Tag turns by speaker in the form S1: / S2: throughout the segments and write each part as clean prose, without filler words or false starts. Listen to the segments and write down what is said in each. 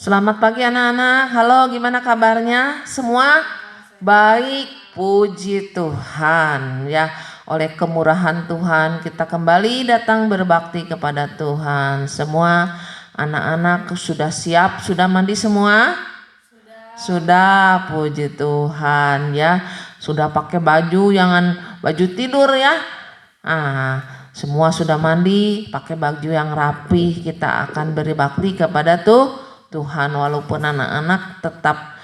S1: Selamat pagi anak-anak. Halo, gimana kabarnya? Semua baik, puji Tuhan ya. Oleh kemurahan Tuhan kita kembali datang berbakti kepada Tuhan. Semua anak-anak sudah siap, sudah mandi semua? Sudah, puji Tuhan ya. Sudah pakai baju, jangan baju tidur ya. Semua sudah mandi, pakai baju yang rapi. Kita akan beri bakti kepada Tuhan, walaupun anak-anak tetap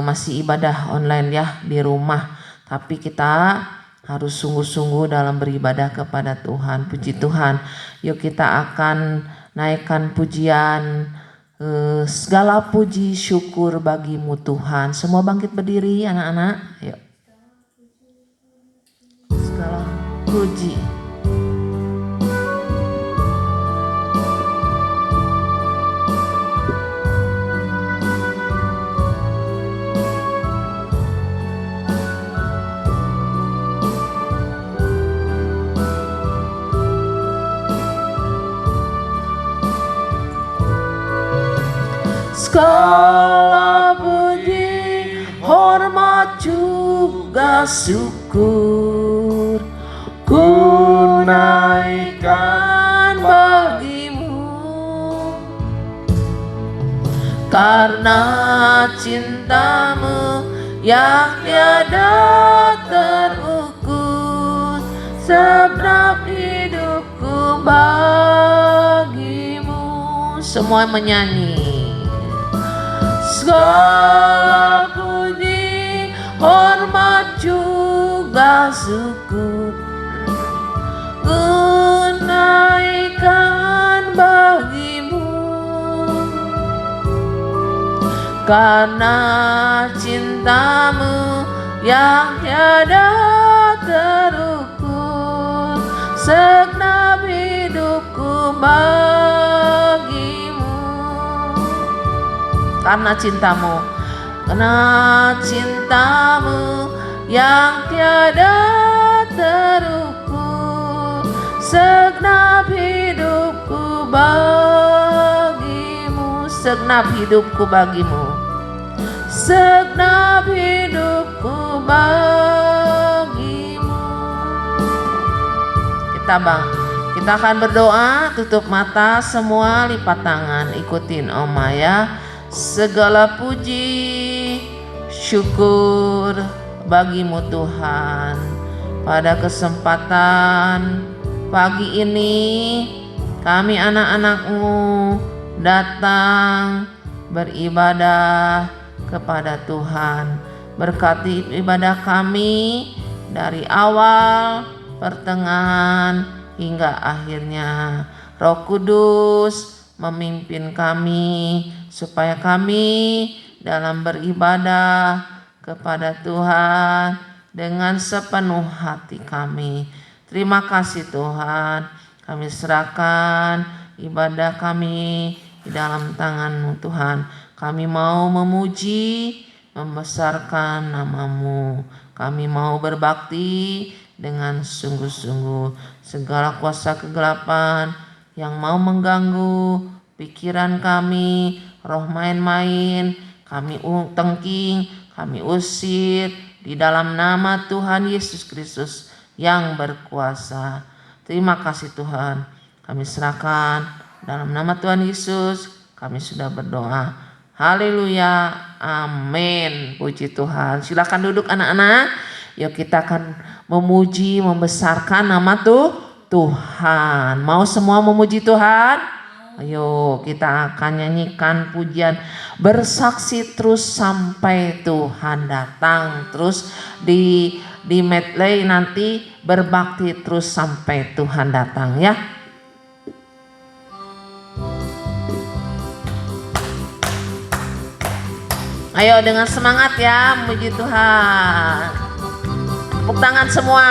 S1: masih ibadah online ya di rumah, tapi kita harus sungguh-sungguh dalam beribadah kepada Tuhan. Puji Tuhan. Yuk kita akan naikkan pujian, segala puji syukur bagimu Tuhan. Semua bangkit berdiri anak-anak. Yuk. Segala puji. Segala puji, hormat juga syukur ku naikkan bagimu, karena cintamu yang tiada terukur, segenap hidupku bagimu. Semua menyanyi. Segala puji, hormat juga syukur ku naikkan bagimu, karena cintamu yang tiada terukur, segenap hidupku bagimu. Karena cintamu yang tiada terukur, segenap hidupku bagimu, segenap hidupku bagimu, segenap hidupku bagimu. Kita akan berdoa, tutup mata semua, lipat tangan, ikutin Oma ya. Segala puji syukur bagimu Tuhan. Pada kesempatan pagi ini kami anak-anakmu datang beribadah kepada Tuhan. Berkati ibadah kami dari awal, pertengahan hingga akhirnya. Roh Kudus memimpin kami supaya kami dalam beribadah kepada Tuhan dengan sepenuh hati kami. Terima kasih Tuhan, kami serahkan ibadah kami di dalam tangan-Mu Tuhan. Kami mau memuji, membesarkan nama-Mu. Kami mau berbakti dengan sungguh-sungguh. Segala kuasa kegelapan yang mau mengganggu pikiran kami, roh main-main, kami tengking, kami usir di dalam nama Tuhan Yesus Kristus yang berkuasa. Terima kasih Tuhan, kami serahkan dalam nama Tuhan Yesus, kami sudah berdoa. Haleluya, amin. Puji Tuhan. Silakan duduk anak-anak. Yuk kita akan memuji, membesarkan nama Tuhan. Mau semua memuji Tuhan? Ayo kita akan nyanyikan pujian bersaksi terus sampai Tuhan datang. Terus di medley nanti berbakti terus sampai Tuhan datang ya. Ayo dengan semangat ya memuji Tuhan. Tepuk tangan semua.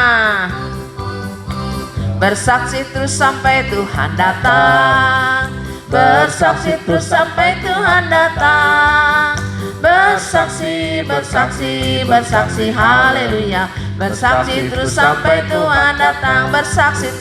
S1: Bersaksi terus sampai Tuhan datang. Bersaksi terus sampai Tuhan datang. Bersaksi, bersaksi, bersaksi, haleluya. Bersaksi terus sampai Tuhan datang. Bersaksi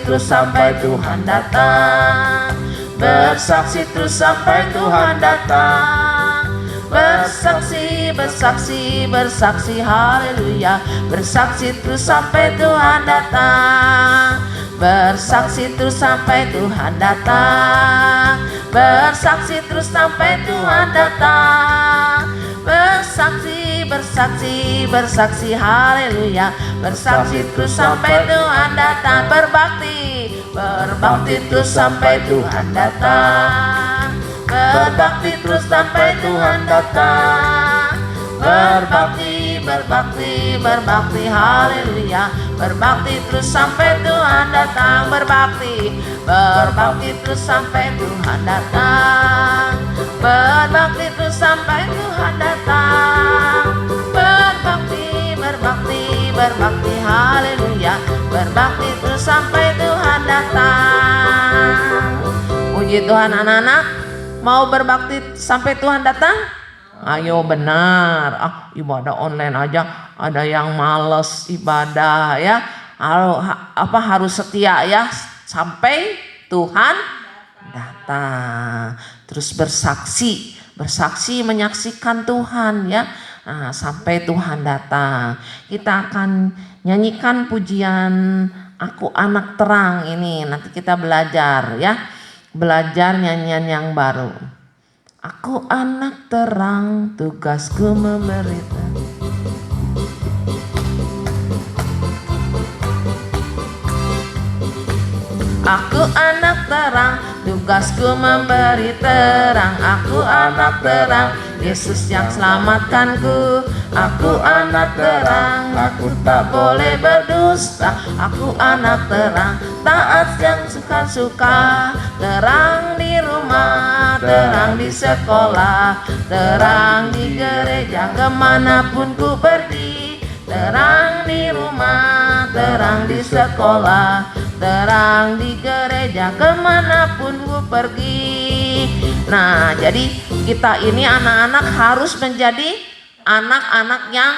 S1: terus sampai Tuhan datang. bersaksi terus sampai Tuhan datang. Bersaksi, bersaksi, bersaksi, haleluya. Bersaksi terus sampai Tuhan datang. Bersaksi terus sampai Tuhan datang. Bersaksi terus sampai Tuhan datang. Bersaksi, bersaksi, bersaksi, haleluya. Bersaksi terus sampai Tuhan datang. Berbakti, berbakti terus sampai Tuhan datang. Berbakti terus sampai Tuhan datang. Berbakti, berbakti, berbakti, haleluya. Berbakti terus sampai Tuhan datang. Berbakti, berbakti terus sampai Tuhan datang. Berbakti terus sampai Tuhan datang. Berbakti, berbakti, berbakti, haleluya. Berbakti terus sampai Tuhan datang. Puji Tuhan anak-anak. Mau berbakti sampai Tuhan datang? Ayo benar. Ibadah online aja ada yang males ibadah ya. Harus setia ya sampai Tuhan datang. Terus bersaksi, bersaksi menyaksikan Tuhan ya. Nah, sampai Tuhan datang. Kita akan nyanyikan pujian Aku Anak Terang ini. Nanti kita belajar ya. Belajar nyanyian yang baru. Aku anak terang, tugasku memberita. Aku anak terang, tugasku memberi terang. Aku anak terang, Yesus yang selamatkanku. Aku anak terang, aku tak boleh berdusta. Aku anak terang, taat yang suka-suka. Terang di rumah, terang di sekolah, terang di gereja kemanapun ku pergi. Terang di rumah, terang di sekolah, terang di gereja kemanapun ku pergi. Nah, jadi kita ini anak-anak harus menjadi anak-anak yang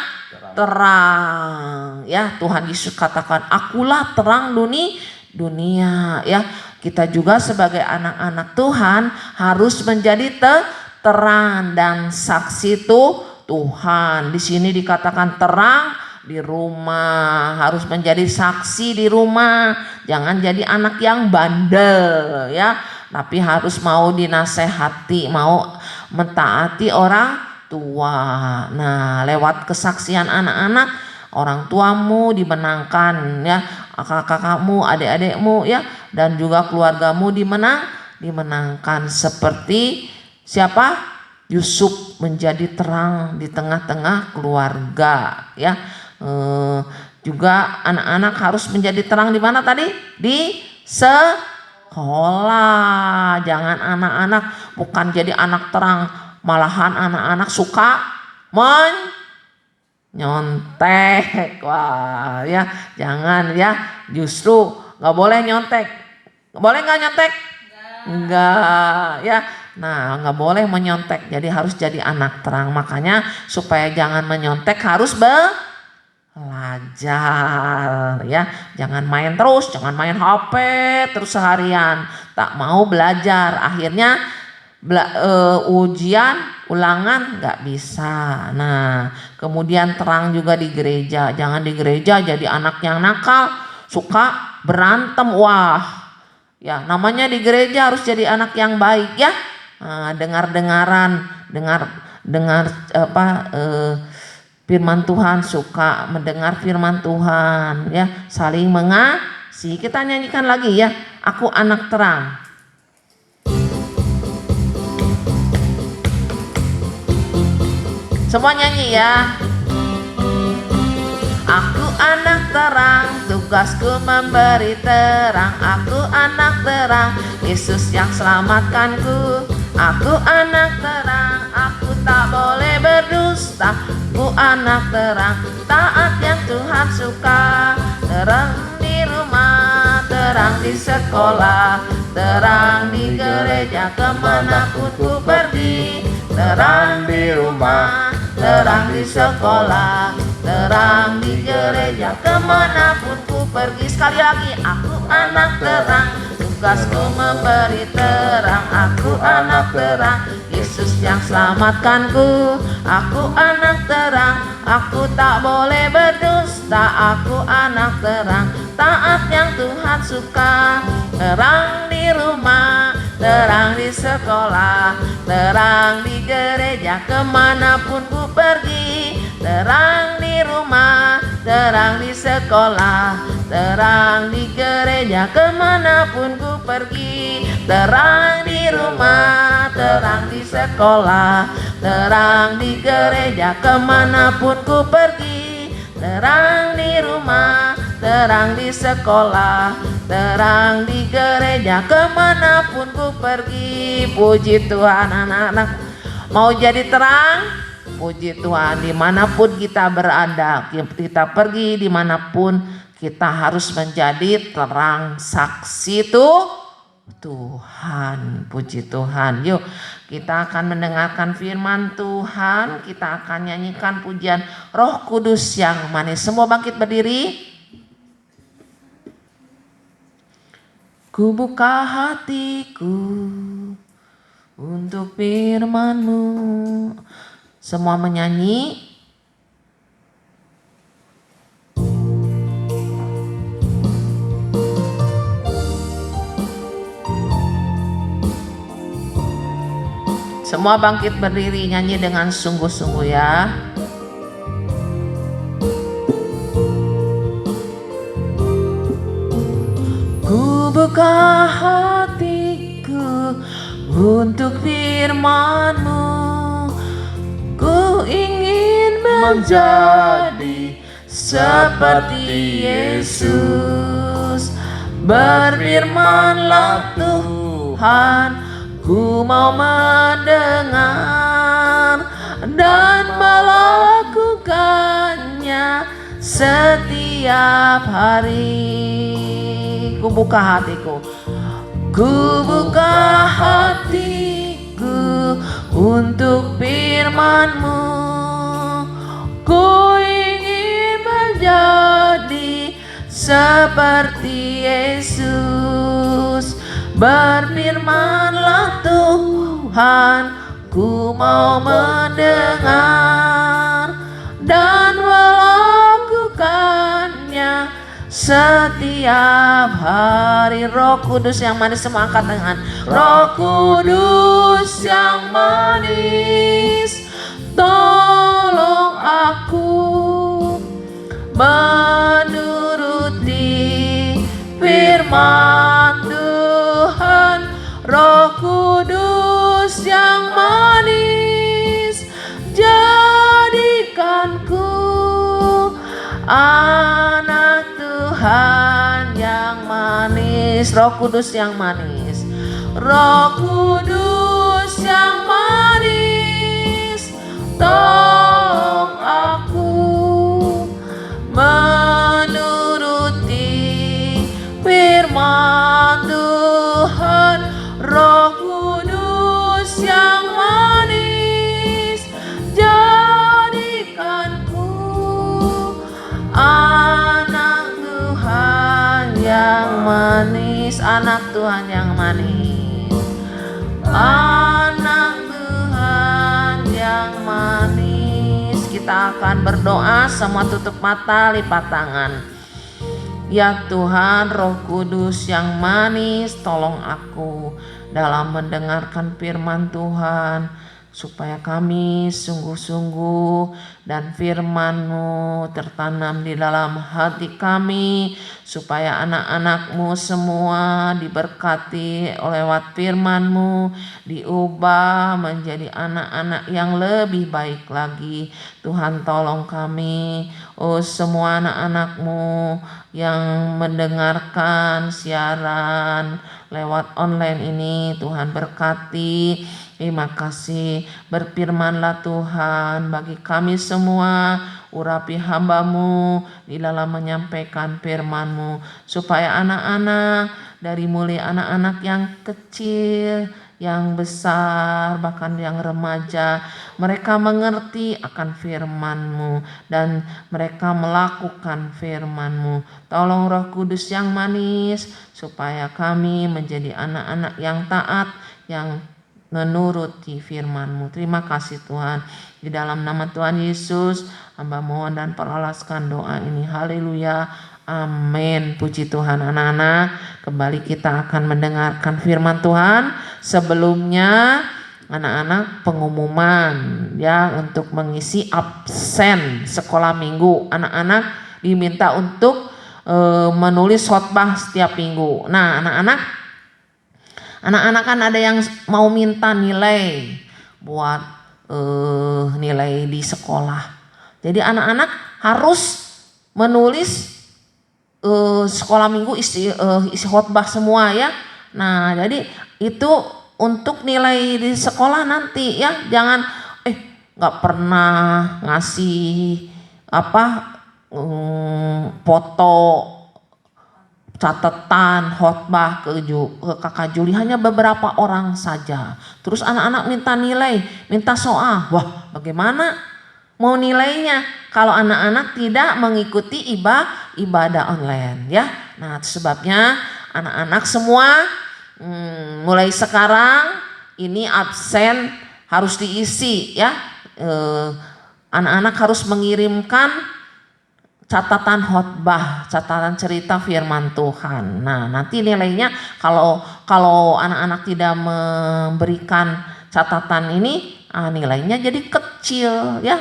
S1: terang ya. Tuhan Yesus katakan, akulah terang dunia ya. Kita juga sebagai anak-anak Tuhan harus menjadi terang dan saksi Tuhan. Di sini dikatakan terang di rumah, harus menjadi saksi di rumah. Jangan jadi anak yang bandel ya, tapi harus mau dinasehati, mau mentaati orang tua. Nah, lewat kesaksian anak-anak, orang tuamu dimenangkan ya, kakak-kakakmu, adik-adikmu ya, dan juga keluargamu dimenangkan seperti siapa? Yusuf menjadi terang di tengah-tengah keluarga ya. Juga anak-anak harus menjadi terang di mana tadi? Di sekolah. Jangan anak-anak bukan jadi anak terang, malahan anak-anak suka nyontek. Wah ya, jangan ya. Justru nggak boleh nyontek. Boleh nggak nyontek? Enggak ya. Nah, nggak boleh menyontek. Jadi harus jadi anak terang. Makanya supaya jangan menyontek harus belajar ya. Jangan main terus, jangan main HP terus seharian. Tak mau belajar. Akhirnya ujian, ulangan nggak bisa. Nah, kemudian terang juga di gereja. Jangan di gereja jadi anak yang nakal, suka berantem. Wah, ya namanya di gereja harus jadi anak yang baik ya. Dengar firman Tuhan, suka mendengar firman Tuhan ya, saling mengasihi. Kita nyanyikan lagi ya, Aku Anak Terang. Semua nyanyi ya. Aku anak terang, tugasku memberi terang. Aku anak terang, Yesus yang selamatkanku. Aku anak terang, aku tak boleh berdusta. Aku anak terang, taat yang Tuhan suka. Terang di rumah, terang di sekolah, terang di gereja kemanapun ku pergi. Terang di rumah, terang di sekolah, terang di gereja kemanapun ku pergi. Sekali lagi, aku anak terang, tugasku memberi terang. Aku anak terang, Yesus yang selamatkanku. Aku anak terang, aku tak boleh berdusta. Aku anak terang, taat yang Tuhan suka. Terang di rumah, terang di sekolah, terang di gereja kemanapun ku pergi. Terang di rumah, terang di sekolah, terang di gereja kemanapun ku pergi. Terang di rumah, terang di sekolah, terang di gereja kemanapun ku pergi. Terang di rumah, terang di sekolah, terang di gereja kemanapun ku pergi. Puji Tuhan, anak-anak mau jadi terang. Puji Tuhan, dimanapun kita berada, kita pergi dimanapun, kita harus menjadi terang saksi Tuhan. Puji Tuhan. Yuk kita akan mendengarkan firman Tuhan. Kita akan nyanyikan pujian Roh Kudus yang manis. Semua bangkit berdiri. Ku buka hatiku untuk firman-Mu. Semua menyanyi. Semua bangkit berdiri, nyanyi dengan sungguh-sungguh ya. Ku buka hatiku untuk firman-Mu. Ku ingin menjadi seperti Yesus. Berfirmanlah Tuhan, ku mau mendengar dan melakukannya setiap hari. Ku buka hatiku, ku buka hatiku untuk firman-Mu. Ku ingin menjadi seperti Yesus. Berfirmanlah Tuhan, ku mau mendengar dan melakukannya setiap hari. Roh Kudus yang manis, semua angkat tangan. Roh Kudus yang manis, tolong aku menuruti firman Tuhan. Roh Kudus yang manis, jadikanku anak Tuhan yang manis. Roh Kudus yang manis, Roh Kudus yang manis, tolong aku menuruti firman Tuhan. Roh Kudus yang manis, jadikanku anak Tuhan yang manis. Anak Tuhan yang manis, anak Tuhan yang manis. Kita akan berdoa, semua tutup mata, lipat tangan. Ya Tuhan, Roh Kudus yang manis, tolong aku dalam mendengarkan firman Tuhan, supaya kami sungguh-sungguh dan firman-Mu tertanam di dalam hati kami, supaya anak-anak-Mu semua diberkati lewat firman-Mu, diubah menjadi anak-anak yang lebih baik lagi. Tuhan tolong kami, semua anak-anak-Mu yang mendengarkan siaran lewat online ini, Tuhan berkati. Terima kasih. Berfirmanlah Tuhan bagi kami semua, urapi hamba-Mu di dalam menyampaikan firman-Mu, supaya anak-anak, dari mulai anak-anak yang kecil yang besar, bahkan yang remaja, mereka mengerti akan firman-Mu dan mereka melakukan firman-Mu. Tolong Roh Kudus yang manis supaya kami menjadi anak-anak yang taat, yang menuruti firman-Mu. Terima kasih Tuhan. Di dalam nama Tuhan Yesus, hamba mohon dan peralaskan doa ini. Haleluya. Amin. Puji Tuhan. Anak-anak, kembali kita akan mendengarkan firman Tuhan. Sebelumnya anak-anak pengumuman ya untuk mengisi absen sekolah minggu. Anak-anak diminta untuk menulis khotbah setiap minggu. Nah, anak-anak kan ada yang mau minta nilai buat nilai di sekolah. Jadi anak-anak harus menulis sekolah minggu isi khotbah semua ya. Nah, jadi itu untuk nilai di sekolah nanti ya. Jangan nggak pernah ngasih foto catatan khotbah ke kakak Juli, hanya beberapa orang saja. Terus anak-anak minta nilai, minta soal. Wah, bagaimana mau nilainya kalau anak-anak tidak mengikuti ibadah online ya. Nah, sebabnya anak-anak semua mulai sekarang ini absen harus diisi ya. Anak-anak harus mengirimkan catatan khotbah, catatan cerita firman Tuhan. Nah, nanti nilainya kalau anak-anak tidak memberikan catatan ini, nilainya jadi kecil ya.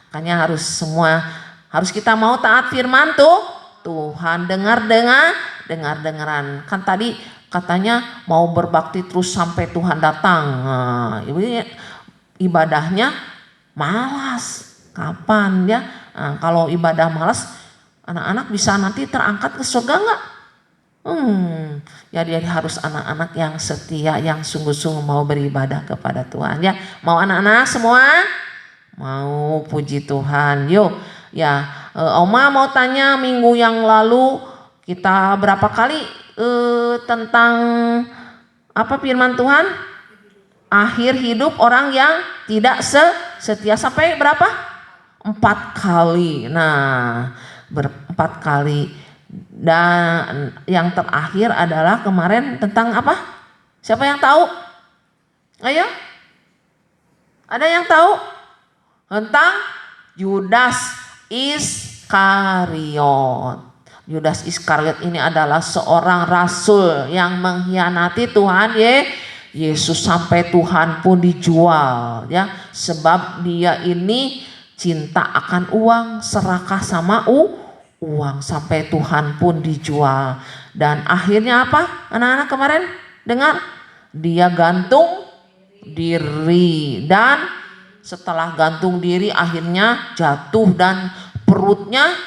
S1: Makanya harus kita mau taat firman Tuhan, dengar-dengaran. Kan tadi katanya mau berbakti terus sampai Tuhan datang. Ibadahnya malas. Kapan ya? Kalau ibadah malas, anak-anak bisa nanti terangkat ke surga enggak? Jadi harus anak-anak yang setia, yang sungguh-sungguh mau beribadah kepada Tuhan ya. Mau anak-anak semua? Mau, puji Tuhan. Yuk ya, Oma mau tanya, minggu yang lalu kita berapa kali tentang apa firman Tuhan? Akhir hidup orang yang tidak setia, sampai berapa? 4 kali. Nah, 4 kali. Dan yang terakhir adalah kemarin tentang apa? Siapa yang tahu? Ayo. Ada yang tahu? Tentang Yudas Iskariot. Yudas Iskariot ini adalah seorang rasul yang mengkhianati Tuhan Yesus, sampai Tuhan pun dijual ya. Sebab dia ini cinta akan uang, serakah sama uang, sampai Tuhan pun dijual. Dan akhirnya apa? Anak-anak kemarin dengar, dia gantung diri, dan setelah gantung diri akhirnya jatuh dan perutnya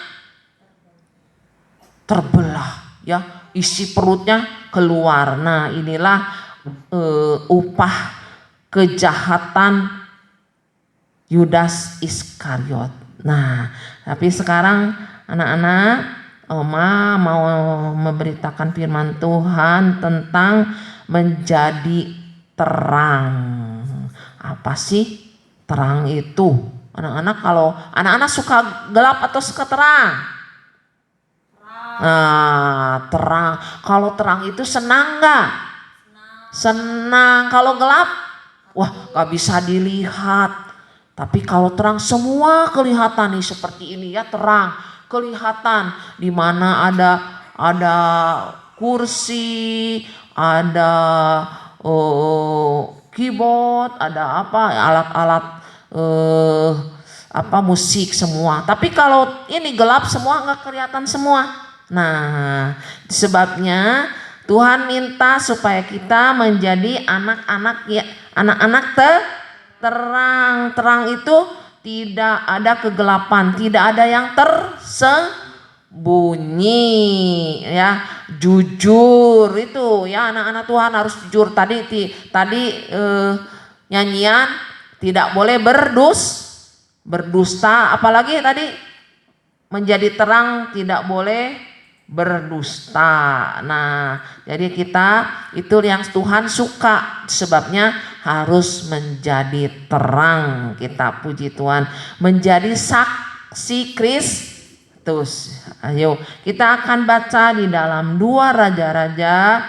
S1: terbelah ya, isi perutnya keluar. Nah, inilah upah kejahatan Yudas Iskariot. Nah, tapi sekarang anak-anak, Oma mau memberitakan firman Tuhan tentang menjadi terang. Apa sih terang itu? Anak-anak, kalau anak-anak suka gelap atau suka terang? Nah, terang. Kalau terang itu senang nggak? Senang. Kalau gelap, wah, nggak bisa dilihat. Tapi kalau terang semua kelihatan nih, seperti ini ya, terang kelihatan. Di mana ada kursi, ada keyboard, ada apa, alat-alat musik semua. Tapi kalau ini gelap semua, nggak kelihatan semua. Nah, sebabnya Tuhan minta supaya kita menjadi anak-anak ya, anak-anak terang. Terang itu tidak ada kegelapan, tidak ada yang tersembunyi ya. Jujur itu ya, anak-anak Tuhan harus jujur. Tadi nyanyian tidak boleh berdusta, apalagi tadi menjadi terang tidak boleh berdusta. Nah, jadi kita itu yang Tuhan suka, sebabnya harus menjadi terang kita, puji Tuhan, menjadi saksi Kristus. Ayo kita akan baca di dalam 2 Raja-Raja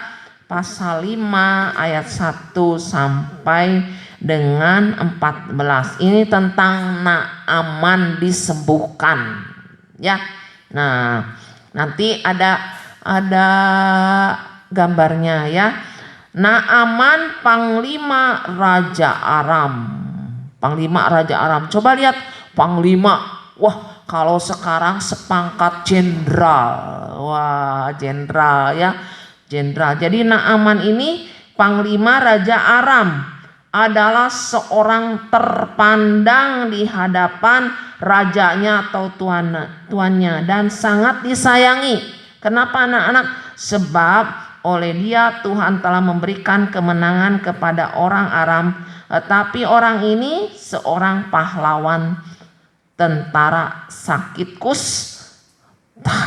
S1: pasal 5 ayat 1 sampai dengan 14. Ini tentang Naaman disembuhkan, ya. Nah, nanti ada gambarnya, ya. Naaman panglima Raja Aram. Panglima Raja Aram. Coba lihat panglima. Wah, kalau sekarang sepangkat jenderal. Wah, jenderal, ya. Jenderal. Jadi Naaman ini panglima Raja Aram, adalah seorang terpandang di hadapan rajanya atau tuannya dan sangat disayangi. Kenapa anak-anak? Sebab oleh dia Tuhan telah memberikan kemenangan kepada orang Aram, tetapi orang ini seorang pahlawan tentara sakit kusta.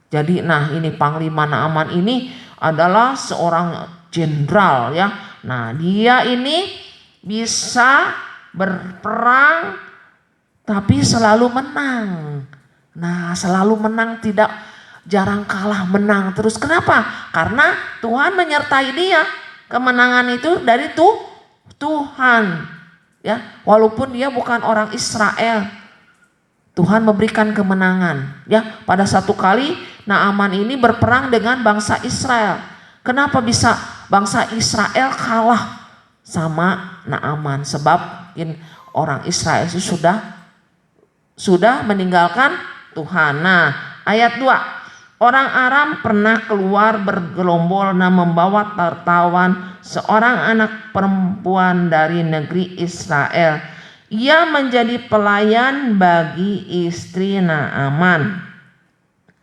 S1: Jadi ini panglima Naaman ini adalah seorang jenderal, ya. Nah, dia ini bisa berperang tapi selalu menang. Nah, selalu menang, tidak jarang kalah, menang terus. Kenapa? Karena Tuhan menyertai dia. Kemenangan itu dari Tuhan, ya. Walaupun dia bukan orang Israel, Tuhan memberikan kemenangan, ya. Pada satu kali Naaman ini berperang dengan bangsa Israel. Kenapa bisa bangsa Israel kalah sama Naaman? Sebab orang Israel itu sudah meninggalkan Tuhan. Nah, ayat 2. Orang Aram pernah keluar bergerombol dan membawa tertawan seorang anak perempuan dari negeri Israel. Ia menjadi pelayan bagi istri Naaman.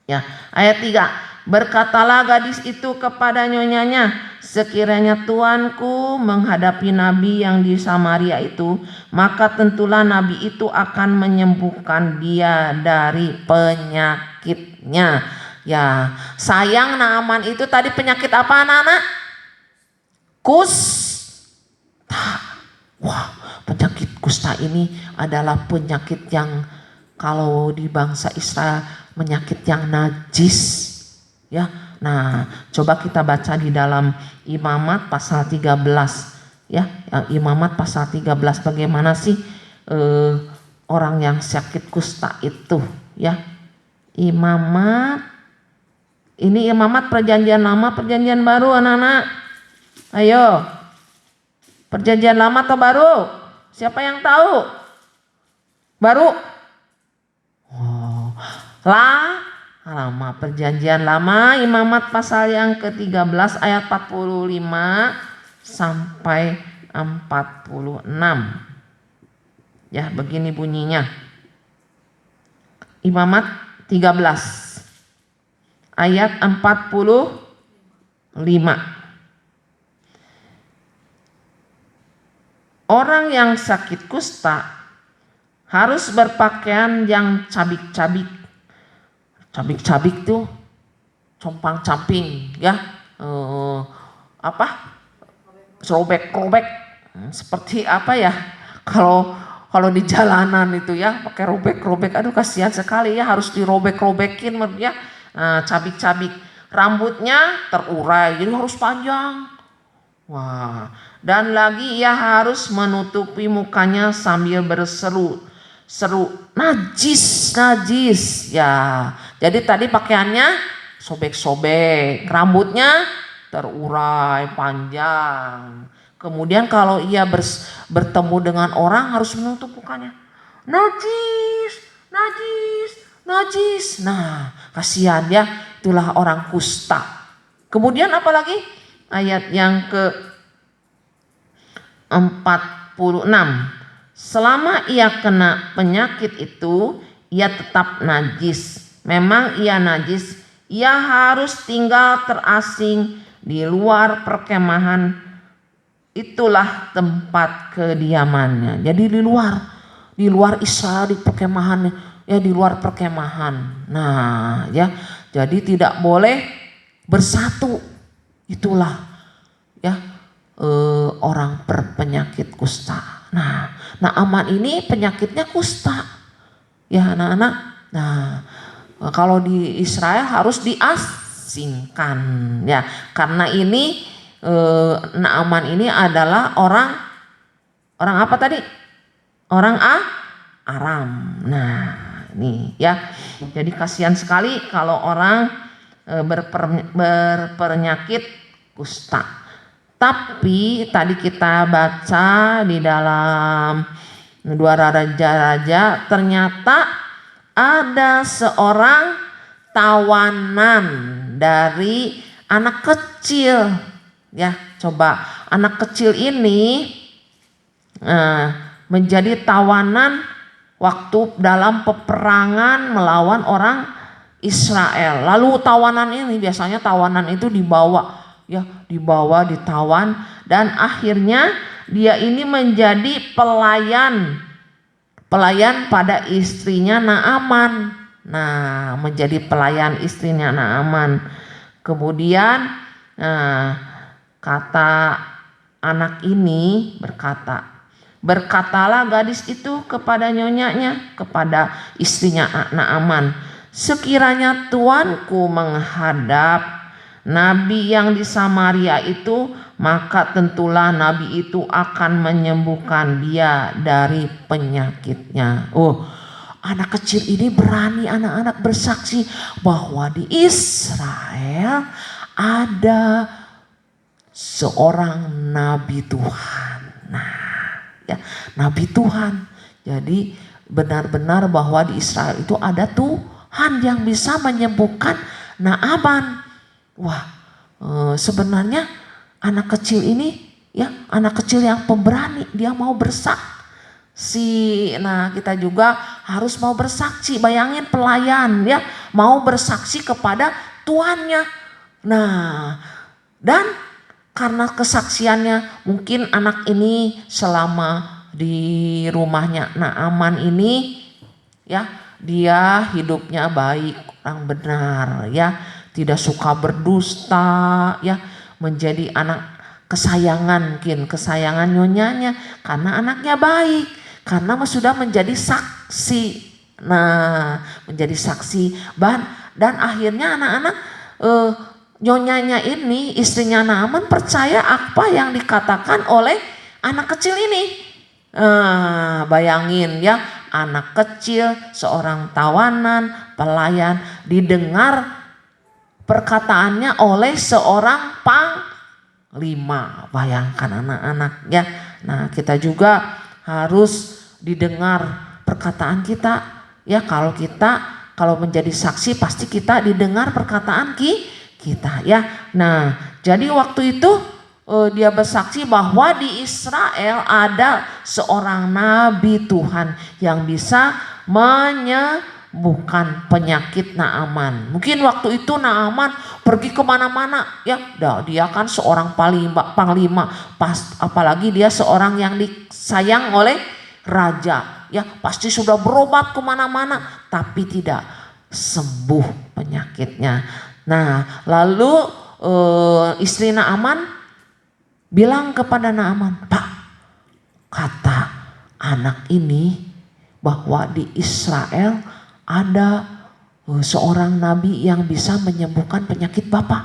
S1: Ya, ayat 3. Berkatalah gadis itu kepada nyonyanya, sekiranya tuanku menghadapi nabi yang di Samaria itu, maka tentulah nabi itu akan menyembuhkan dia dari penyakitnya. Ya, sayang Naaman itu tadi penyakit apa, anak-anak? Kusta. Wah, penyakit kusta ini adalah penyakit yang kalau di bangsa Israel penyakit yang najis, ya. Nah, coba kita baca di dalam Imamat pasal 13, ya. Yang Imamat pasal 13, bagaimana sih orang yang sakit kusta itu, ya. Imamat, ini Imamat perjanjian lama, perjanjian baru, anak-anak. Ayo, perjanjian lama atau baru? Siapa yang tahu? Baru? Oh, lama, perjanjian lama, Imamat pasal yang ke-13 ayat 45 sampai 46. Ya, begini bunyinya. Imamat 13 ayat 45. Orang yang sakit kusta harus berpakaian yang cabik-cabik. Cabik-cabik tuh compang-camping, ya. Robek-robek. Seperti apa ya? Kalau di jalanan itu, ya, pakai robek-robek. Aduh, kasihan sekali, ya, harus dirobek-robekin, ya. Nah, cabik-cabik. Rambutnya terurai, jadi harus panjang. Wah, dan lagi ia harus menutupi mukanya sambil berseru, najis, ya. Jadi tadi pakaiannya sobek-sobek, rambutnya terurai panjang. Kemudian kalau ia bertemu dengan orang harus menutup mukanya. Najis. Nah, kasihan, ya, itulah orang kusta. Kemudian apalagi? Ayat yang ke-46. Selama ia kena penyakit itu, ia tetap najis. Memang ia najis, ia harus tinggal terasing di luar perkemahan. Itulah tempat kediamannya. Jadi di luar Israel, di perkemahan, ya, di luar perkemahan. Nah, ya, Jadi tidak boleh bersatu. Itulah ya orang berpenyakit kusta. Nah, Naaman ini penyakitnya kusta. Ya anak-anak. Nah, kalau di Israel harus diasingkan ya. Karena ini Naaman ini adalah orang apa tadi? Orang Aram. Nah, ini ya. Jadi kasihan sekali kalau orang berpenyakit kusta. Tapi tadi kita baca di dalam 2 Raja-Raja, ternyata ada seorang tawanan dari anak kecil. Ya, coba anak kecil ini menjadi tawanan waktu dalam peperangan melawan orang Israel. Lalu tawanan ini, biasanya tawanan itu dibawa, ditawan, dan akhirnya dia ini menjadi pelayan pada istrinya Naaman. Nah, menjadi pelayan istrinya Naaman. Kemudian kata anak ini berkatalah gadis itu kepada nyonyanya, kepada istrinya Naaman, sekiranya tuanku menghadap nabi yang di Samaria itu, maka tentulah nabi itu akan menyembuhkan dia dari penyakitnya. Anak kecil ini berani anak-anak bersaksi bahwa di Israel ada seorang nabi Tuhan. Nah, ya, nabi Tuhan. Jadi benar-benar bahwa di Israel itu ada Tuhan yang bisa menyembuhkan Naaman. Wah, sebenarnya anak kecil ini ya, anak kecil yang pemberani, dia mau bersaksi. Nah, kita juga harus mau bersaksi. Bayangin pelayan ya, mau bersaksi kepada tuannya. Nah, dan karena kesaksiannya, mungkin anak ini selama di rumahnya Naaman ini ya, dia hidupnya baik, orang benar ya, tidak suka berdusta ya, menjadi anak kesayangan nyonyanya karena anaknya baik, karena sudah menjadi saksi. Nah, menjadi saksi dan akhirnya anak-anak nyonyanya ini, istrinya Naaman, percaya apa yang dikatakan oleh anak kecil ini. Bayangin ya, anak kecil, seorang tawanan, pelayan, didengar perkataannya oleh seorang panglima. Bayangkan anak-anak ya. Nah, kita juga harus didengar perkataan kita ya. Kalau menjadi saksi, pasti kita didengar perkataan kita ya. Nah, jadi waktu itu dia bersaksi bahwa di Israel ada seorang nabi Tuhan yang bisa menyembuhkan penyakit Naaman. Mungkin waktu itu Naaman pergi kemana-mana ya, dia kan seorang panglima, apalagi dia seorang yang disayang oleh raja ya, pasti sudah berobat kemana-mana tapi tidak sembuh penyakitnya. Nah, lalu istri Naaman bilang kepada Naaman, "Pak, kata anak ini bahwa di Israel ada seorang nabi yang bisa menyembuhkan penyakit Bapak."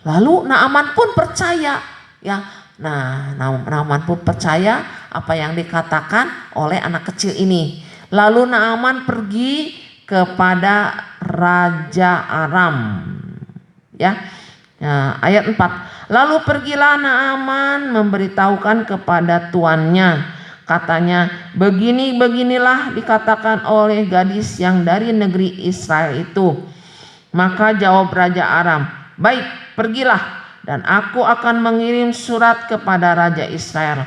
S1: Lalu Naaman pun percaya ya. Nah, Naaman pun percaya apa yang dikatakan oleh anak kecil ini. Lalu Naaman pergi kepada Raja Aram ya. Nah, ayat 4. Lalu pergilah Naaman memberitahukan kepada tuannya, katanya, beginilah dikatakan oleh gadis yang dari negeri Israel itu. Maka jawab Raja Aram, baik, pergilah, dan aku akan mengirim surat kepada Raja Israel.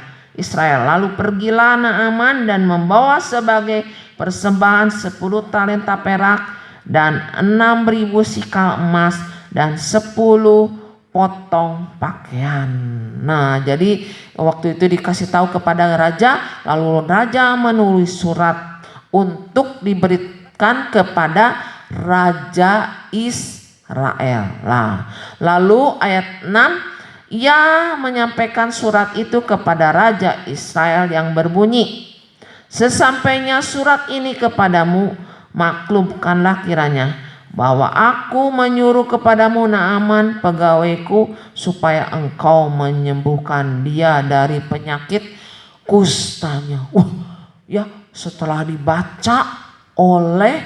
S1: Lalu pergilah Naaman dan membawa sebagai persembahan 10 talenta perak dan 6.000 sikal emas dan 10 potong pakaian. Nah, jadi waktu itu dikasih tahu kepada raja, lalu raja menulis surat untuk diberikan kepada raja Israel. Lalu ayat 6, ia menyampaikan surat itu kepada raja Israel yang berbunyi, sesampainya surat ini kepadamu, maklumkanlah kiranya bahwa aku menyuruh kepadamu Naaman pegawaiku supaya engkau menyembuhkan dia dari penyakit kustanya. Ya, setelah dibaca oleh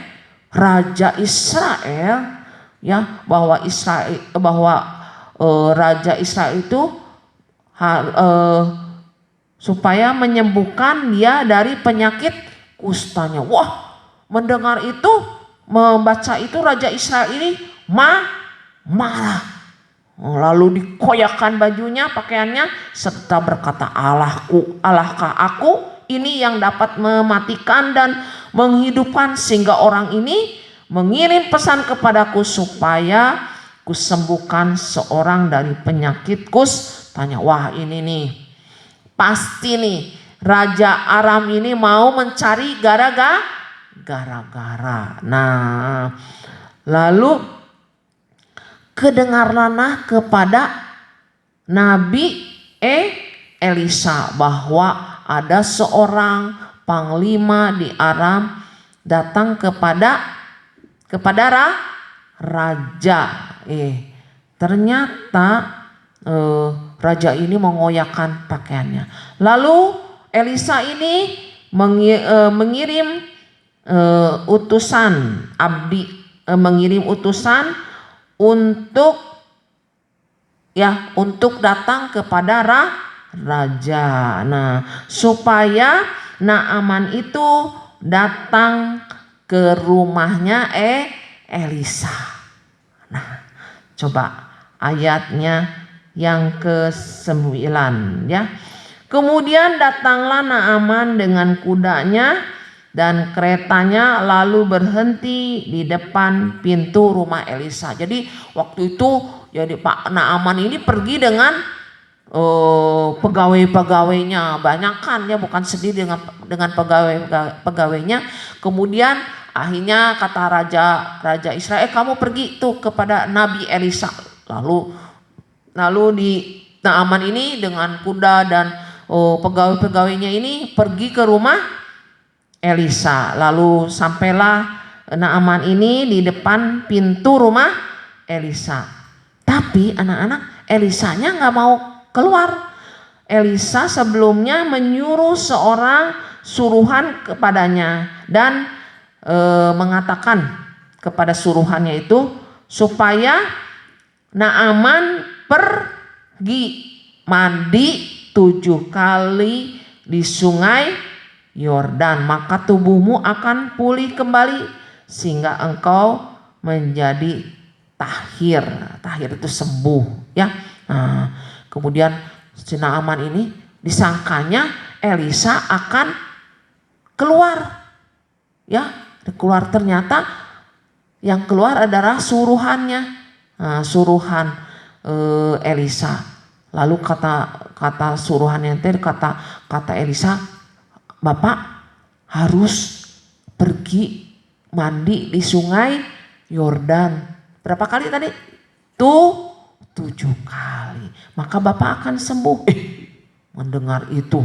S1: raja Israel, ya, bahwa raja Israel itu supaya menyembuhkan dia dari penyakit kustanya. Mendengar itu, membaca itu, raja Israel ini marah. Lalu dikoyakkan bajunya, pakaiannya, serta berkata, Allahkah aku ini yang dapat mematikan dan menghidupkan, sehingga orang ini mengirim pesan kepadaku supaya kusembuhkan seorang dari penyakit kustanya. Wah, ini nih pasti nih Raja Aram ini mau mencari gara-gara. Nah, lalu kedengarlah kepada Nabi Elisa bahwa ada seorang panglima di Aram datang kepada raja. Ternyata raja ini mengoyakkan pakaiannya. Lalu Elisa ini mengirim utusan untuk datang kepada raja. Nah, supaya Naaman itu datang ke rumahnya Elisa. Nah, coba ayatnya yang ke-9 ya. Kemudian datanglah Naaman dengan kudanya dan keretanya, lalu berhenti di depan pintu rumah Elisa. Jadi waktu itu jadi Pak Naaman ini pergi dengan pegawai-pegawainya, banyak kan ya, bukan sendiri dengan pegawainya. Kemudian akhirnya kata raja Israel, kamu pergi tuh kepada Nabi Elisa. Lalu di Naaman ini dengan kuda dan pegawai-pegawainya ini pergi ke rumah Elisa. Lalu sampailah Naaman ini di depan pintu rumah Elisa. Tapi anak-anak, Elisanya nggak mau keluar. Elisa sebelumnya menyuruh seorang suruhan kepadanya dan mengatakan kepada suruhannya itu supaya Naaman pergi mandi 7 kali di sungai Yordan, maka tubuhmu akan pulih kembali sehingga engkau menjadi tahir. Tahir itu sembuh ya. Nah, kemudian si Naaman ini disangkanya Elisa akan keluar ya, ternyata yang keluar adalah suruhannya. Suruhan Elisa. Lalu kata suruhannya kata Elisa, Bapak harus pergi mandi di sungai Yordan. Berapa kali tadi? 7 kali. Maka Bapak akan sembuh. Mendengar itu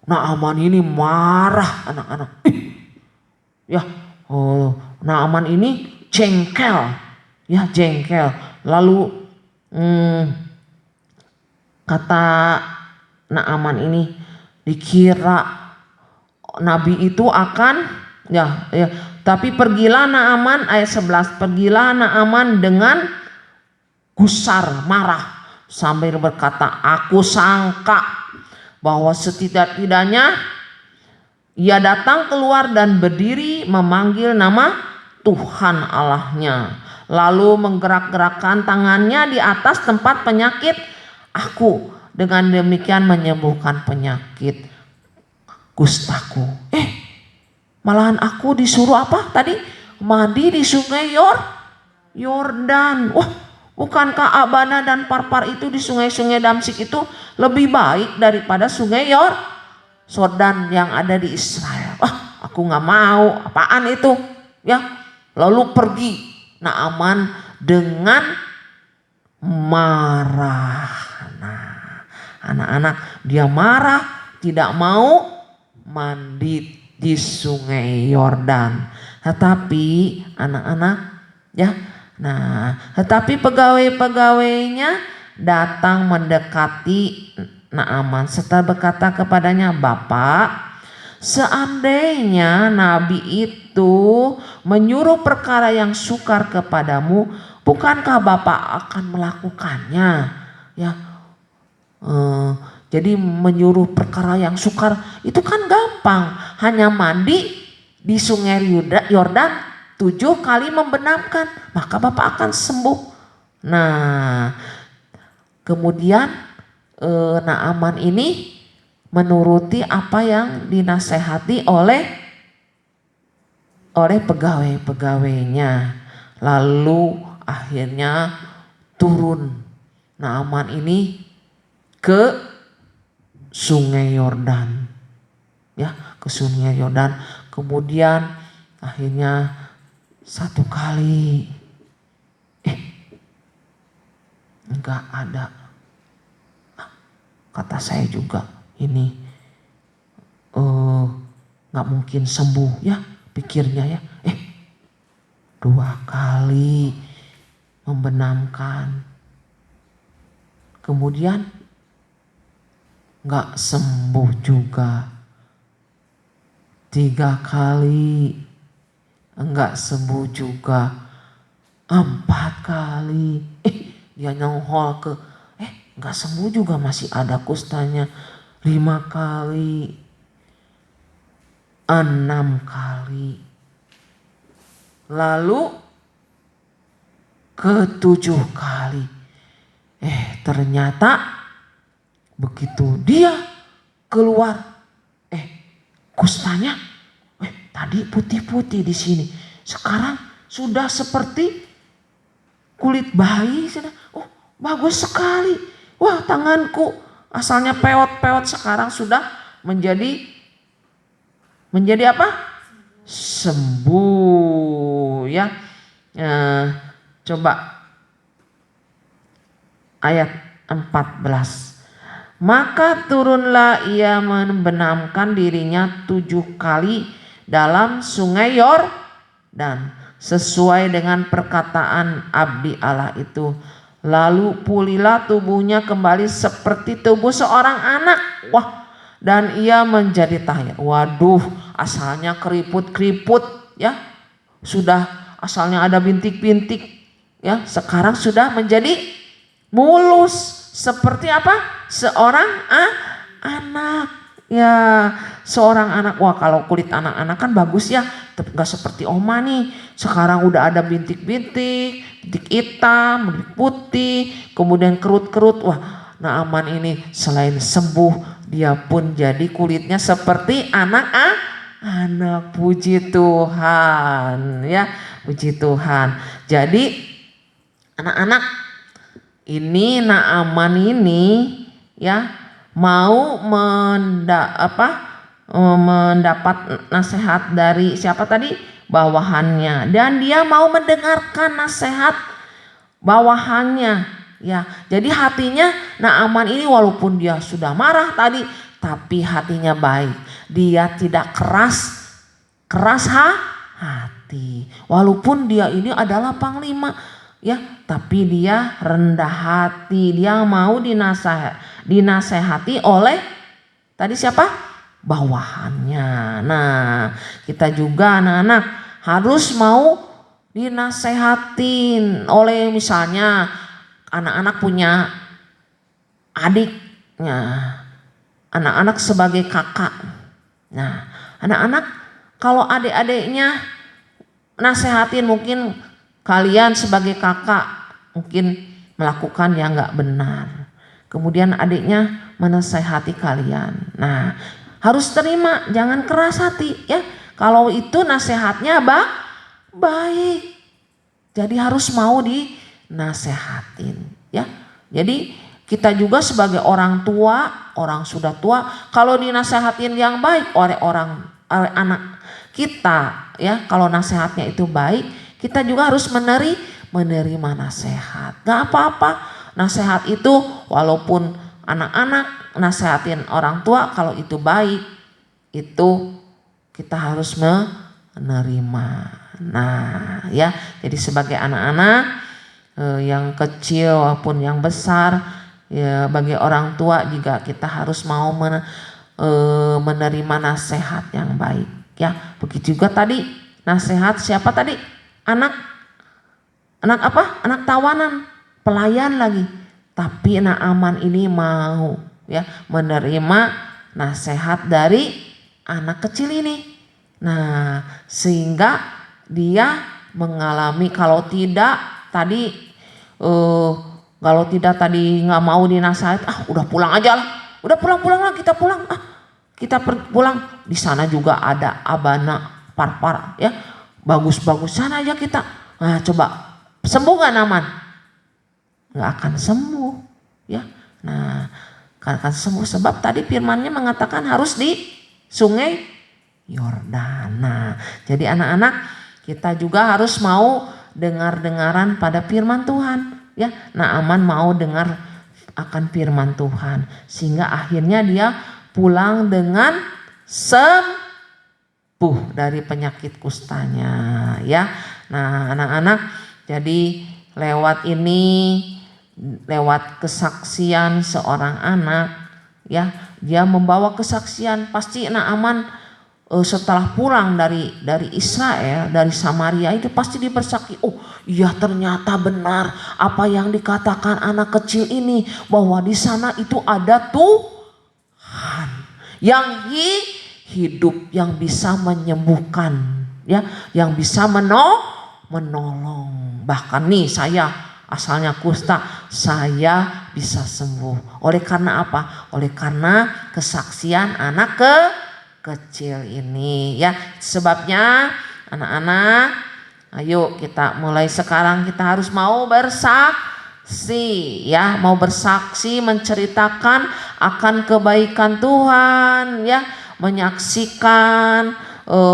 S1: Naaman ini marah anak-anak. Naaman ini jengkel. Lalu kata Naaman ini, dikira Nabi itu akan tapi pergilah Naaman, ayat 11, pergilah Naaman dengan gusar marah sambil berkata, aku sangka bahwa setidak-tidaknya ia datang keluar dan berdiri memanggil nama Tuhan Allahnya, lalu menggerak-gerakkan tangannya di atas tempat penyakit aku, dengan demikian menyembuhkan penyakit kustaku. Malahan aku disuruh apa tadi? Mandi di sungai Yordan. Bukankah Abana dan Parpar itu di sungai-sungai Damsik itu lebih baik daripada sungai Yordan yang ada di Israel? Aku nggak mau. Apaan itu? Ya, lalu pergi Naaman dengan marah. Nah, anak-anak, dia marah, tidak mau mandi di sungai Yordan. Tetapi anak-anak ya, tetapi pegawai-pegawainya datang mendekati Naaman serta berkata kepadanya, "Bapak, seandainya nabi itu menyuruh perkara yang sukar kepadamu, bukankah Bapak akan melakukannya?" Ya, jadi menyuruh perkara yang sukar itu kan gampang, hanya mandi di sungai Yordan 7 kali membenamkan, maka Bapak akan sembuh. Nah, kemudian Naaman ini menuruti apa yang dinasehati oleh pegawai-pegawainya. Lalu akhirnya turun Naaman ini ke sungai Yordan. Ya, ke sungai Yordan. Kemudian akhirnya 1 kali enggak ada. Kata saya juga ini nggak mungkin sembuh ya, pikirnya ya. 2 kali membenamkan, kemudian nggak sembuh juga. 3 kali nggak sembuh juga. 4 kali dia nyongol ke nggak sembuh juga, masih ada kustanya. 5 kali, 6 kali, lalu ke-7 kali. Ternyata begitu dia keluar, kustanya tadi putih-putih di sini, sekarang sudah seperti kulit bayi. Oh, bagus sekali. Wah, tanganku asalnya peot-peot sekarang sudah menjadi apa? Sembuh ya. Coba ayat 14. Maka turunlah ia membenamkan dirinya 7 kali dalam sungai Yordan sesuai dengan perkataan abdi Allah itu. Lalu pulihlah tubuhnya kembali seperti tubuh seorang anak. Wah, dan ia menjadi tahir. Waduh, asalnya keriput-keriput ya, sudah asalnya ada bintik-bintik ya, sekarang sudah menjadi mulus seperti apa? Seorang anak ya, seorang anak. Wah, kalau kulit anak-anak kan bagus ya, nggak seperti Oma nih. Sekarang udah ada bintik-bintik, bintik hitam, bintik putih, kemudian kerut-kerut. Wah, Naaman ini selain sembuh, dia pun jadi kulitnya seperti anak. Puji Tuhan ya, puji Tuhan. Jadi anak-anak, ini Naaman ini ya mau mendapat nasihat dari siapa tadi? Bawahannya. Dan dia mau mendengarkan nasihat bawahannya ya. Jadi hatinya Naaman ini walaupun dia sudah marah tadi, tapi hatinya baik. Dia tidak keras hati. Walaupun dia ini adalah panglima ya, tapi dia rendah hati. Dia mau dinasehati oleh tadi siapa? Bawahannya. Nah, kita juga anak-anak harus mau dinasehatin oleh, misalnya anak-anak punya adiknya, anak-anak sebagai kakak. Nah, anak-anak kalau adik-adiknya nasehatin, mungkin kalian sebagai kakak mungkin melakukan yang gak benar, kemudian adiknya menasehati kalian. Nah, harus terima, jangan keras hati ya. Kalau itu nasihatnya baik, jadi harus mau dinasehatin ya. Jadi kita juga sebagai orang tua, orang sudah tua, kalau dinasehatin yang baik oleh anak kita ya, kalau nasihatnya itu baik, kita juga harus menerima nasihat. Gak apa-apa, nasihat itu walaupun anak-anak nasihatin orang tua, kalau itu baik, itu kita harus menerima. Nah ya, jadi sebagai anak-anak yang kecil maupun yang besar, ya bagi orang tua juga kita harus mau menerima nasihat yang baik ya. Begitu juga tadi nasihat siapa tadi? Anak apa? Anak tawanan, pelayan lagi. Tapi Naaman ini mau ya menerima nasihat dari anak kecil ini. Nah, sehingga dia mengalami kalau tidak tadi nggak mau dinasihat, udah pulang aja lah. Udah pulang lah, kita pulang. Kita pulang. Di sana juga ada abana parpar ya. Bagus-bagus, sana aja kita. Nah, coba sembuh gak Naaman? Gak akan sembuh ya. Nah, gak akan sembuh sebab tadi firmannya mengatakan harus di sungai Yordan. Nah, jadi anak-anak kita juga harus mau dengar-dengaran pada firman Tuhan ya. Naaman mau dengar akan firman Tuhan sehingga akhirnya dia pulang dengan sembuh dari penyakit kustanya ya. Nah, anak-anak, jadi lewat kesaksian seorang anak ya, dia membawa kesaksian. Pasti Naaman setelah pulang dari Israel, dari Samaria itu pasti dia bersaksi, oh iya ternyata benar apa yang dikatakan anak kecil ini, bahwa di sana itu ada Tuhan yang hidup, yang bisa menyembuhkan ya, yang bisa menolong. Bahkan nih saya asalnya kusta, saya bisa sembuh. Oleh karena apa? Oleh karena kesaksian anak kecil ini ya. Sebabnya anak-anak, ayo kita mulai sekarang kita harus mau bersaksi ya, mau bersaksi menceritakan akan kebaikan Tuhan ya, menyaksikan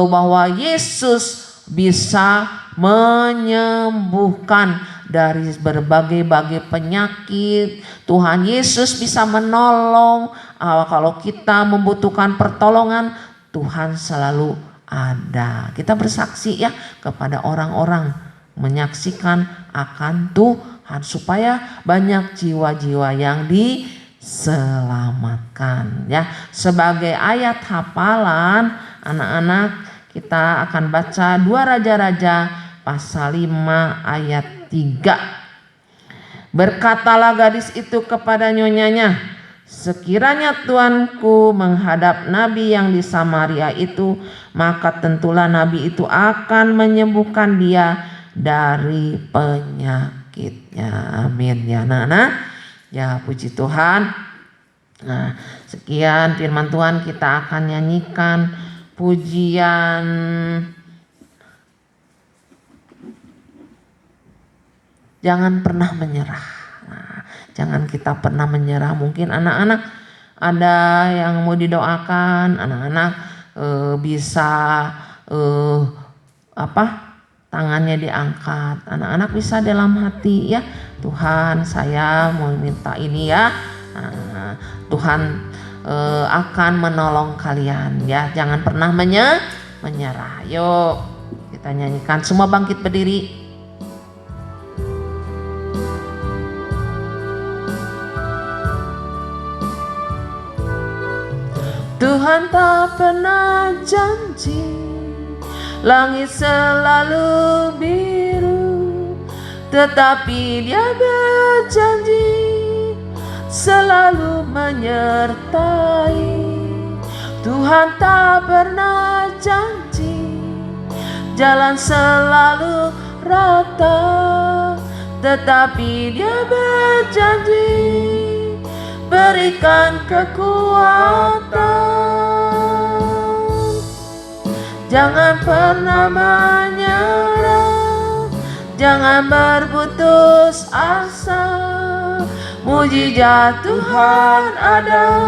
S1: bahwa Yesus bisa menyembuhkan dari berbagai penyakit. Tuhan Yesus bisa menolong. Kalau kita membutuhkan pertolongan, Tuhan selalu ada. Kita bersaksi ya kepada orang-orang, menyaksikan akan Tuhan supaya banyak jiwa-jiwa yang diselamatkan ya. Sebagai ayat hafalan anak-anak, kita akan baca 2 Raja-Raja pasal 5 ayat 3. Berkatalah gadis itu kepada nyonyanya, sekiranya tuanku menghadap nabi yang di Samaria itu, maka tentulah nabi itu akan menyembuhkan dia dari penyakitnya. Amin ya anak-anak. Ya puji Tuhan. Nah, sekian firman Tuhan, kita akan nyanyikan pujian jangan pernah menyerah. Nah, jangan kita pernah menyerah. Mungkin anak-anak ada yang mau didoakan, anak-anak bisa tangannya diangkat, anak-anak bisa dalam hati ya, Tuhan saya mau minta ini ya. Nah, Tuhan akan menolong kalian ya. Jangan pernah menyerah. Yuk kita nyanyikan, semua bangkit berdiri. Tuhan tak pernah janji langit selalu biru, tetapi Dia berjanji selalu menyertai. Tuhan tak pernah janji jalan selalu rata, tetapi Dia berjanji berikan kekuatan. Jangan pernah menyerah, jangan berputus asa. Mujizat Tuhan ada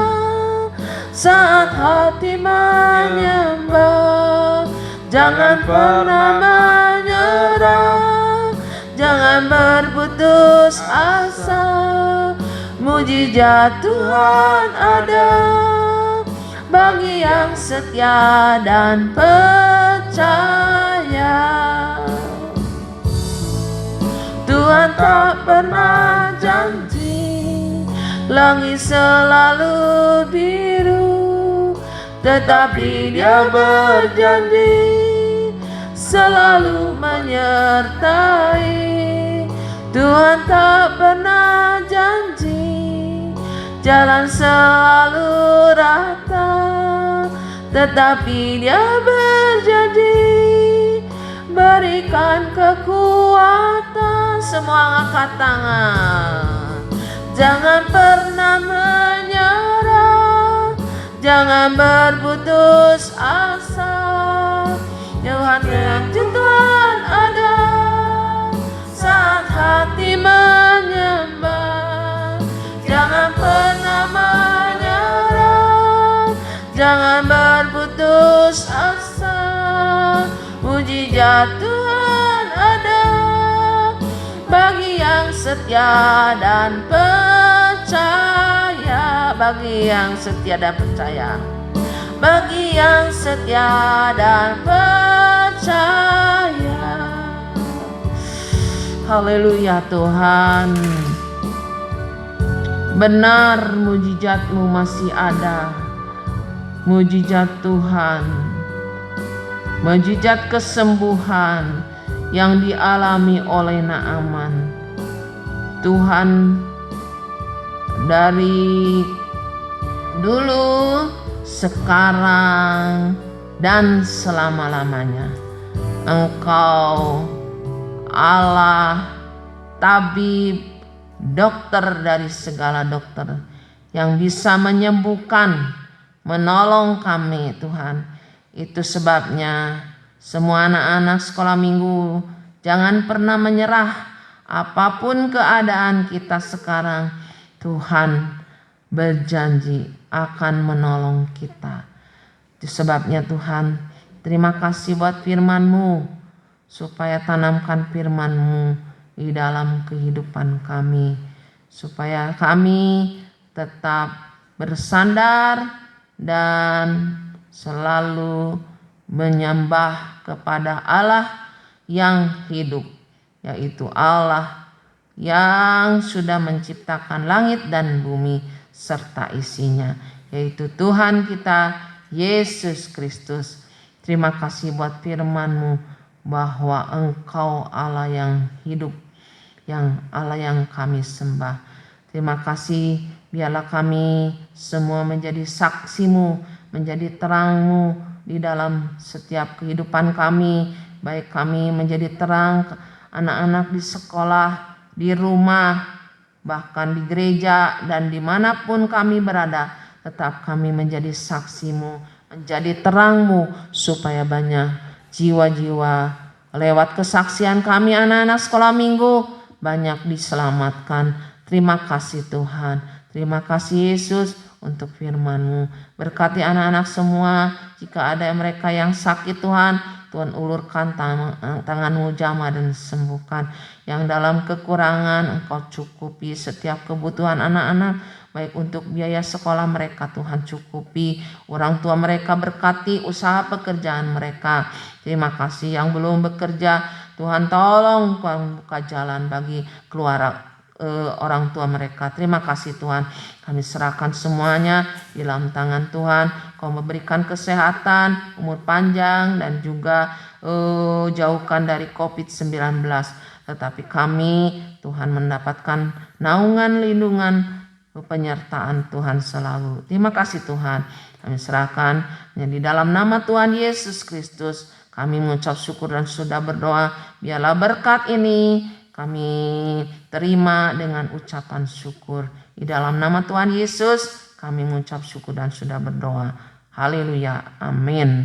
S1: saat hati menyembah. Jangan pernah menyerah, menyerah, jangan berputus asa. Mujizat Tuhan ada bagi yang setia dan percaya. Tuhan tak pernah janji langit selalu biru, tetapi Dia berjanji selalu menyertai. Tuhan tak pernah janji jalan selalu rata, tetapi Dia berjanji berikan kekuatan. Semua angkat tangan. Jangan pernah menyerah, jangan berputus asa. Tuhan ada saat hati menyembah. Jangan pernah menyerah, jangan berputus asa. Mujizat Tuhan ada bagi yang setia dan percaya. Bagi yang setia dan percaya. Bagi yang setia dan percaya. Haleluya Tuhan. Benar mujizat-Mu masih ada. Mujizat Tuhan, mujizat kesembuhan yang dialami oleh Naaman. Tuhan, dari dulu, sekarang, dan selama-lamanya Engkau Allah, tabib, dokter dari segala dokter, yang bisa menyembuhkan, menolong kami Tuhan. Itu sebabnya semua anak-anak sekolah minggu jangan pernah menyerah. Apapun keadaan kita sekarang, Tuhan berjanji akan menolong kita. Itu sebabnya Tuhan, terima kasih buat firman-Mu, supaya tanamkan firman-Mu di dalam kehidupan kami, supaya kami tetap bersandar dan selalu menyembah kepada Allah yang hidup, yaitu Allah yang sudah menciptakan langit dan bumi serta isinya, yaitu Tuhan kita Yesus Kristus. Terima kasih buat firman-Mu bahwa Engkau Allah yang hidup, yang Allah yang kami sembah. Terima kasih, biarlah kami semua menjadi saksi-Mu, menjadi terang-Mu di dalam setiap kehidupan kami, baik kami menjadi terang anak-anak di sekolah, di rumah, bahkan di gereja, dan dimanapun kami berada, tetap kami menjadi saksi-Mu, menjadi terang-Mu, supaya banyak jiwa-jiwa lewat kesaksian kami anak-anak sekolah minggu banyak diselamatkan. Terima kasih Tuhan, terima kasih Yesus untuk firman-Mu. Berkati anak-anak semua, jika ada mereka yang sakit Tuhan, Tuhan ulurkan tangan-Mu jamah dan sembuhkan. Yang dalam kekurangan Engkau cukupi setiap kebutuhan anak-anak, baik untuk biaya sekolah mereka Tuhan cukupi. Orang tua mereka berkati usaha pekerjaan mereka. Terima kasih yang belum bekerja, Tuhan tolong buka jalan bagi keluarga orang tua mereka. Terima kasih Tuhan, kami serahkan semuanya di dalam tangan Tuhan. Kau memberikan kesehatan, umur panjang, dan juga jauhkan dari COVID-19. Tetapi kami Tuhan mendapatkan naungan, lindungan, penyertaan Tuhan selalu. Terima kasih Tuhan, kami serahkan di dalam nama Tuhan Yesus Kristus. Kami mengucap syukur dan sudah berdoa, biarlah berkat ini kami terima dengan ucapan syukur. Di dalam nama Tuhan Yesus kami mengucap syukur dan sudah berdoa. Haleluya. Amin.